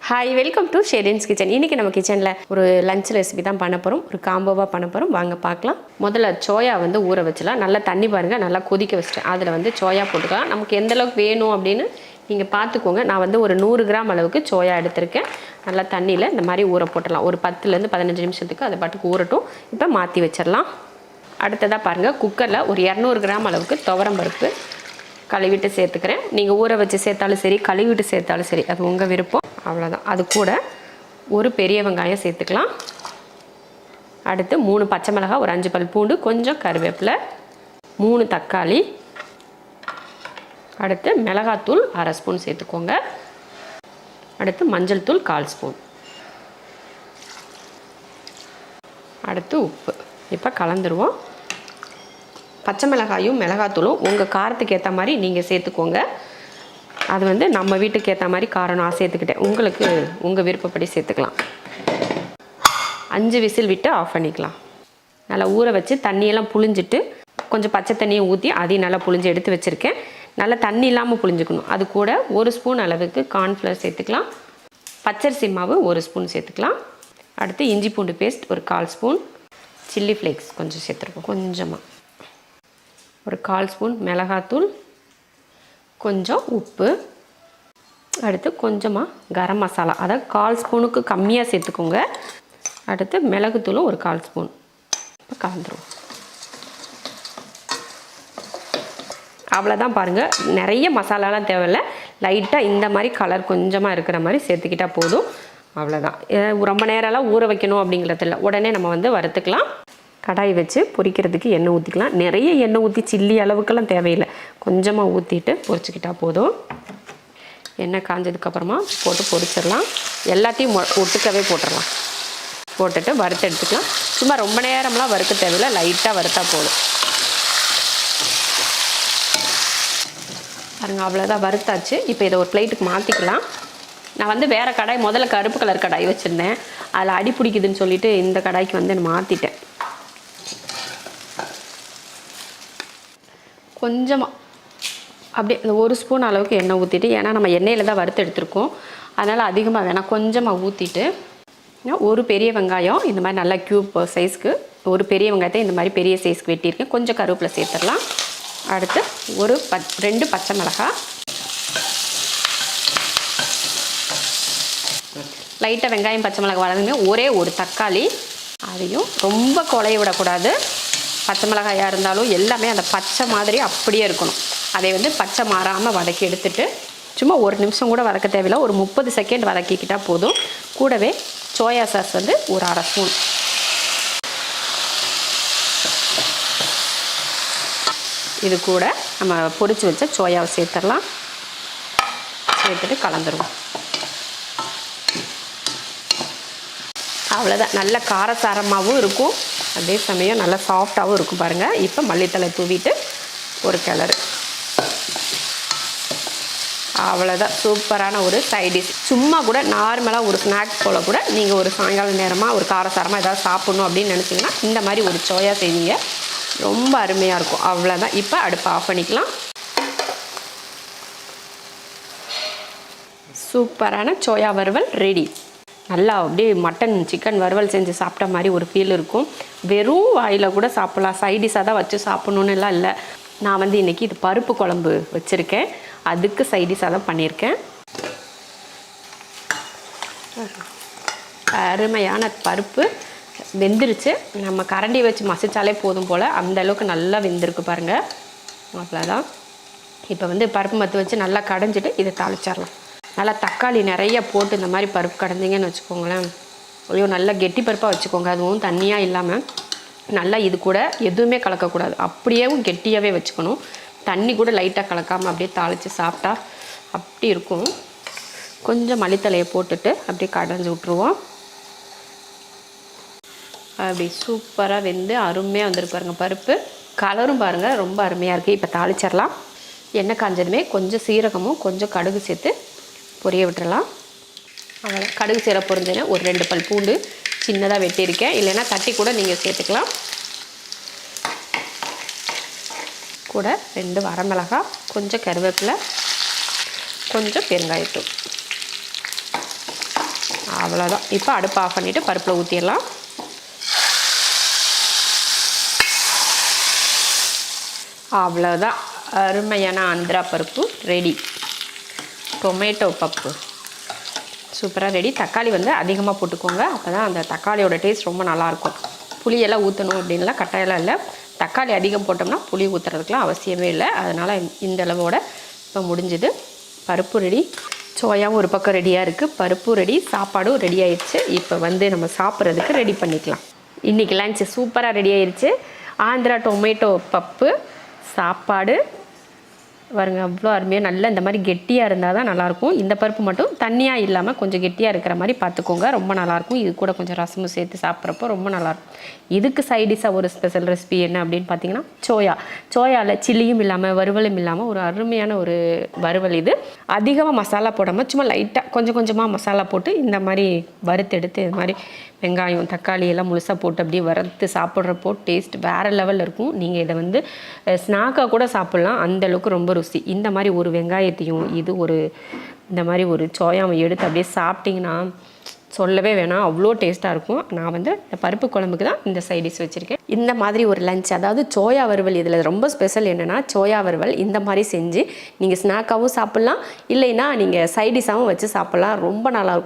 Hi, welcome to Sherin's kitchen. இன்றைக்கி நம்ம கிச்சனில் ஒரு லஞ்ச் ரெசிபி தான் பண்ண போகிறோம். ஒரு காம்போவாக பண்ண போகிறோம். வாங்க பார்க்கலாம். முதல்ல சோயா ஊற வச்சலாம். நல்லா தண்ணி பாருங்கள், நல்லா கொதிக்க வச்சிட்டேன். அதில் சோயா போட்டுக்கலாம். நமக்கு எந்த அளவுக்கு வேணும் அப்படின்னு நீங்கள் பார்த்துக்கோங்க. நான் ஒரு 100 கிராம் அளவுக்கு சோயா எடுத்திருக்கேன். நல்லா தண்ணியில் இந்த மாதிரி ஊற போட்டுடலாம். ஒரு 10லேருந்து 15 நிமிஷத்துக்கு அதை பாட்டுக்கு ஊறட்டும். இப்போ மாற்றி வச்சிடலாம். அடுத்ததாக பாருங்கள், குக்கரில் ஒரு 200 கிராம் அளவுக்கு துவரம் பருப்பு கழுவிட்டு சேர்த்துக்கிறேன். நீங்கள் ஊற வச்சு சேர்த்தாலும் சரி, கழுவிட்டு சேர்த்தாலும் சரி, அது உங்கள் விருப்பம். அவ்வளோதான். அது கூட ஒரு பெரிய வெங்காயம் சேர்த்துக்கலாம். அடுத்து 3 பச்சை மிளகாய், ஒரு 5 பல் பூண்டு, கொஞ்சம் கருவேப்பிலை, 3 தக்காளி. அடுத்து மிளகாத்தூள் 1/2 ஸ்பூன் சேர்த்துக்கோங்க. அடுத்து மஞ்சள் தூள் 1/4 ஸ்பூன். அடுத்து உப்பு. இப்போ கலந்துருவோம். பச்சை மிளகாயும் மிளகாத்தூளும் உங்கள் காரத்துக்கு ஏற்ற மாதிரி நீங்கள் சேர்த்துக்கோங்க. அது நம்ம வீட்டுக்கு ஏற்ற மாதிரி காரம் நான் சேர்த்துக்கிட்டேன். உங்களுக்கு உங்கள் விருப்பப்படி சேர்த்துக்கலாம். 5 விசில் விட்டு ஆஃப் பண்ணிக்கலாம். நல்லா ஊற வச்சு தண்ணியெல்லாம் புழிஞ்சிட்டு கொஞ்சம் பச்சை தண்ணியை ஊற்றி அதையும் நல்லா புழிஞ்சு எடுத்து வச்சுருக்கேன். நல்லா தண்ணி இல்லாமல் புழிஞ்சுக்கணும். அது கூட 1 ஸ்பூன் அளவுக்கு கார்ன்ஃப்ளவர் சேர்த்துக்கலாம். பச்சரிசி மாவு 1 ஸ்பூன் சேர்த்துக்கலாம். அடுத்து இஞ்சி பூண்டு பேஸ்ட் ஒரு 1/4 ஸ்பூன். சில்லி ஃப்ளேக்ஸ் கொஞ்சம் சேர்த்துருக்கோம். கொஞ்சமாக ஒரு 1/4 ஸ்பூன் மிளகாத்தூள், கொஞ்சம் உப்பு. அடுத்து கொஞ்சமாக கரம் மசாலா, அதாவது 1/4 ஸ்பூனுக்கு கம்மியாக சேர்த்துக்கோங்க. அடுத்து மிளகுத்தூளும் ஒரு 1/4 ஸ்பூன். இப்போ கலந்துருவோம். அவ்வளோதான். பாருங்கள், நிறைய மசாலாலாம் தேவையில்லை. லைட்டாக இந்த மாதிரி கலர் கொஞ்சமாக இருக்கிற மாதிரி சேர்த்துக்கிட்டால் போதும். அவ்வளோதான். ரொம்ப நேரம்லாம் ஊற வைக்கணும் அப்படிங்கிறது இல்லை. உடனே நம்ம வறுத்துக்கலாம். கடாய் வச்சு பொரிக்கிறதுக்கு எண்ணெய் ஊற்றிக்கலாம். நிறைய எண்ணெய் ஊற்றி சில்லி அளவுக்கெல்லாம் தேவையில்லை. கொஞ்சமாக ஊற்றிட்டு பொரிச்சிக்கிட்டால் போதும். எண்ணெய் காஞ்சதுக்கப்புறமா போட்டு பொரிச்சிடலாம். எல்லாத்தையும் ஒட்டுக்கவே போட்டுடலாம். போட்டுட்டு வறுத்து எடுத்துக்கலாம். சும்மா ரொம்ப நேரம்லாம் வறுக்க தேவையில்லை. லைட்டாக வறுத்தா போதும். பாருங்கள், அவ்வளோதான், வறுத்தாச்சு. இப்போ இதை ஒரு பிளேட்டுக்கு மாற்றிக்கலாம். நான் வேறு கடாய், முதல்ல கருப்பு கலர் கடாய் வச்சுருந்தேன். அதில் அடி பிடிக்குதுன்னு சொல்லிவிட்டு இந்த கடாய்க்கு நான் மாற்றிட்டேன். கொஞ்சமாக அப்படியே இந்த 1 ஸ்பூன் அளவுக்கு எண்ணெய் ஊற்றிட்டு, ஏன்னா நம்ம எண்ணெயில் தான் வறுத்து எடுத்துருக்கோம், அதனால் அதிகமாக வேணாம், கொஞ்சமாக ஊற்றிட்டு ஒரு பெரிய வெங்காயம் இந்த மாதிரி நல்லா க்யூப் சைஸ்க்கு ஒரு பெரிய வெங்காயத்தை இந்த மாதிரி பெரிய சைஸ்க்கு வெட்டியிருக்கேன். கொஞ்சம் கருவேப்பிலை சேர்த்துடலாம். அடுத்து 2 பச்சை மிளகாய், லைட்டாக வெங்காயம் பச்சை மிளகாய் வளர்ந்துமே ஒரே ஒரு தக்காளி. அதையும் ரொம்ப குழைய விடக்கூடாது. பச்சை மிளகாயாக இருந்தாலும் எல்லாமே அந்த பச்சை மாதிரி அப்படியே இருக்கணும். அதை பச்சை மாறாமல் வதக்கி எடுத்துட்டு சும்மா 1 நிமிஷம் கூட வதக்க தேவையில்லை. ஒரு 30 செகண்ட் வதக்கிக்கிட்டால் போதும். கூடவே சோயா சாஸ் ஒரு 1/2 ஸ்பூன். இது கூட நம்ம பொரிச்சு வச்ச சோயாவை சேர்த்துடலாம். சேர்த்துட்டு கலந்துருவோம். அவ்வளோதான். நல்ல காரசாரமாகவும் இருக்கும், அதே சமயம் நல்லா சாஃப்டாகவும் இருக்கும். பாருங்கள், இப்போ மல்லித்தலை தூவிட்டு ஒரு கிளறு. அவ்வளோதான். சூப்பரான ஒரு சைட் டிஷ். சும்மா கூட நார்மலாக ஒரு ஸ்நாக்ஸ் போல் கூட நீங்கள் ஒரு சாயங்கால நேரமாக ஒரு காரசாரமாக ஏதாவது சாப்பிட்ணும் அப்படின்னு நினச்சிங்கன்னா இந்த மாதிரி ஒரு சோயா செய்வீங்க, ரொம்ப அருமையாக இருக்கும். அவ்வளோதான். இப்போ அடுப்பை ஆஃப் பண்ணிக்கலாம். சூப்பரான சோயா வறுவல் ரெடி. நல்லா அப்படியே மட்டன் சிக்கன் வறுவல் செஞ்சு சாப்பிட்ட மாதிரி ஒரு ஃபீல் இருக்கும். வெறும் வாயில் கூட சாப்பிட்லாம். சைடிஷாக தான் வச்சு சாப்பிட்ணுன்னு எல்லாம் இல்லை. நான் இன்றைக்கி இது பருப்பு குழம்பு வச்சுருக்கேன், அதுக்கு சைடிஷாக தான் பண்ணியிருக்கேன். அருமையான பருப்பு வெந்துருச்சு. நம்ம கரண்டி வச்சு மசிச்சாலே போதும் போல், அந்தளவுக்கு நல்லா வெந்திருக்கு பாருங்கள். அவ்வளோதான். இப்போ பருப்பு மத்து வச்சு நல்லா கடைஞ்சிட்டு இதை தாளிச்சிடலாம். நல்லா தக்காளி நிறைய போட்டு இந்த மாதிரி பருப்பு கடைஞ்சிங்கன்னு வச்சுக்கோங்களேன், ஐயோ நல்லா கெட்டி பருப்பாக வச்சுக்கோங்க. அதுவும் தண்ணியாக இல்லாமல் நல்லா, இது கூட எதுவுமே கலக்கக்கூடாது, அப்படியேவும் கெட்டியாகவே வச்சுக்கணும். தண்ணி கூட லைட்டாக கலக்காமல் அப்படியே தாளித்து சாப்பிட்டா அப்படி இருக்கும். கொஞ்சம் மல்லித்தலையை போட்டுட்டு அப்படியே கடைஞ்சி விட்ருவோம். அப்படி சூப்பராக வெந்து அருமையாக வந்துருக்கு பாருங்கள். பருப்பு கலரும் பாருங்கள், ரொம்ப அருமையாக இருக்குது. இப்போ தாளிச்சிடலாம். எண்ணெய் காஞ்சதுமே கொஞ்சம் சீரகமும் கொஞ்சம் கடுகு சேர்த்து பொரிய விட்டுறலாம். அவ்வளோ. கடுகு சீர பொரிஞ்சேன்னா ஒரு 2 பல் பூண்டு சின்னதாக வெட்டியிருக்கேன், இல்லைன்னா தட்டி கூட நீங்கள் சேர்த்துக்கலாம். கூட 2 வரமிளகாய், கொஞ்சம் கருவேப்பிலை, கொஞ்சம் பெருங்காயத்தூள். அவ்வளோதான். இப்போ அடுப்பு ஆஃப் பண்ணிவிட்டு பருப்பில் ஊற்றிடலாம். அவ்வளோதான், அருமையான ஆந்திரா பருப்பு ரெடி. டொமேட்டோ பப்பு சூப்பராக ரெடி. தக்காளி வந்து அதிகமாக போட்டுக்கோங்க, அப்போ தான் அந்த தக்காளியோட டேஸ்ட் ரொம்ப நல்லாயிருக்கும். புளியெல்லாம் ஊற்றணும் அப்படின்லாம் கட்டாயெல்லாம் இல்லை. தக்காளி அதிகம் போட்டோம்னா புளி ஊற்றுறதுக்குலாம் அவசியமே இல்லை. அதனால் இந்த அளவோட இப்போ முடிஞ்சுது. பருப்பு ரெடி, சோயாவும் ஒரு பக்கம் ரெடியாக இருக்குது, பருப்பும் ரெடி, சாப்பாடும் ரெடி ஆயிடுச்சு. இப்போ வந்து நம்ம சாப்பிட்றதுக்கு ரெடி பண்ணிக்கலாம். இன்றைக்கி லன்ச்சு சூப்பராக ரெடி ஆயிடுச்சு. ஆந்திரா டொமேட்டோ பப்பு சாப்பாடு பாருங்க, அவ்வளோ அருமையாக நல்லா இந்த மாதிரி கெட்டியாக இருந்தால் தான் நல்லாயிருக்கும். இந்த பருப்பு மட்டும் தண்ணியாக இல்லாமல் கொஞ்சம் கெட்டியாக இருக்கிற மாதிரி பார்த்துக்கோங்க, ரொம்ப நல்லாயிருக்கும். இது கூட கொஞ்சம் ரசமும் சேர்த்து சாப்பிட்றப்போ ரொம்ப நல்லாயிருக்கும். இதுக்கு சைடிஷாக ஒரு ஸ்பெஷல் ரெசிபி என்ன அப்படின்னு பார்த்தீங்கன்னா சோயாவில் சில்லியும் இல்லாமல் வறுவலும் இல்லாமல் ஒரு அருமையான ஒரு வறுவல். இது அதிகமாக மசாலா போடாமல் சும்மா லைட்டாக கொஞ்சம் கொஞ்சமாக மசாலா போட்டு இந்த மாதிரி வறுத்தெடுத்து இது மாதிரி வெங்காயம் தக்காளி எல்லாம் முழுசாக போட்டு அப்படியே வறுத்து சாப்பிட்றப்போ டேஸ்ட் வேறு லெவலில் இருக்கும். நீங்கள் இதை வந்து ஸ்நாக்காக கூட சாப்பிட்லாம், அந்தளவுக்கு ரொம்ப ருசி. இந்த மாதிரி ஒரு வெங்காயத்தையும் இந்த மாதிரி ஒரு சோயாவை எடுத்து அப்படியே சாப்பிட்டிங்கன்னா சொல்லவே வேணாம், அவ்வளோ டேஸ்ட்டாக இருக்கும். நான் வந்து இந்த பருப்பு குழம்புக்கு தான் இந்த சைடிஷ் வச்சுருக்கேன். இந்த மாதிரி ஒரு லஞ்ச், அதாவது சோயா வறுவல். இதில் ரொம்ப ஸ்பெஷல் என்னென்னா சோயா வறுவல் இந்த மாதிரி செஞ்சு நீங்கள் ஸ்நாக்காகவும் சாப்பிட்லாம், இல்லைன்னா நீங்கள் சைடிஷாகவும் வச்சு சாப்பிட்லாம், ரொம்ப நல்லாயிருக்கும்.